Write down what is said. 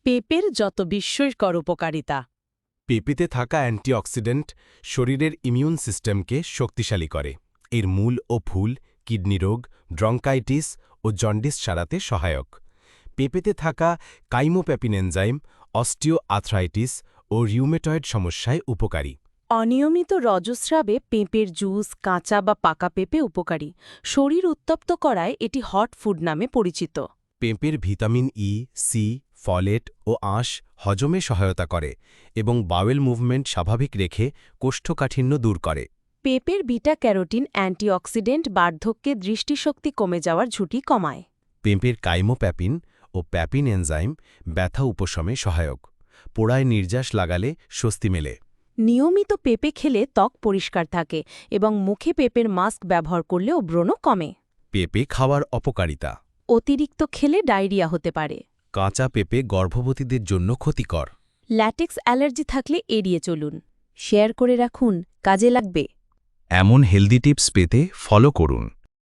পেঁপের যত বিস্ময়কর উপকারিতা। পেঁপেতে থাকা অ্যান্টিঅক্সিডেন্ট শরীরের ইমিউন সিস্টেমকে শক্তিশালী করে। এর মূল ও ফুল কিডনি রোগ, ব্রঙ্কাইটিস ও জন্ডিস সারাতে সহায়ক। পেঁপেতে থাকা কাইমোপ্যাপিন এনজাইম অস্টিও আর্থ্রাইটিস ও রিউমেটয়েড সমস্যায় উপকারী। অনিয়মিত রজস্রাবে পেঁপের জুস, কাঁচা বা পাকা পেঁপে উপকারী। শরীর উত্তপ্ত করায় এটি হট ফুড নামে পরিচিত। পেঁপের ভিটামিন ই, সি, ফলেট ও আঁশ হজমে সহায়তা করে এবং বাওয়েল মুভমেন্ট স্বাভাবিক রেখে কোষ্ঠকাঠিন্য দূর করে। পেঁপের বিটা ক্যারোটিন অ্যান্টিঅক্সিডেন্ট বার্ধক্যে দৃষ্টিশক্তি কমে যাওয়ার ঝুঁকি কমায়। পেঁপের কাইমোপ্যাপিন ও প্যাপিন এনজাইম ব্যথা উপশমে সহায়ক। পোড়ায় নির্যাস লাগালে স্বস্তি মেলে। নিয়মিত পেঁপে খেলে ত্বক পরিষ্কার থাকে এবং মুখে পেঁপের মাস্ক ব্যবহার করলেও ব্রণ কমে। পেঁপে খাওয়ার অপকারিতা। অতিরিক্ত খেলে ডায়রিয়া হতে পারে। কাঁচা পেঁপে গর্ভবতীদের জন্য ক্ষতিকর। ল্যাটেক্স অ্যালার্জি থাকলে এড়িয়ে চলুন। শেয়ার করে রাখুন, কাজে লাগবে। এমন হেলদি টিপস পেতে ফলো করুন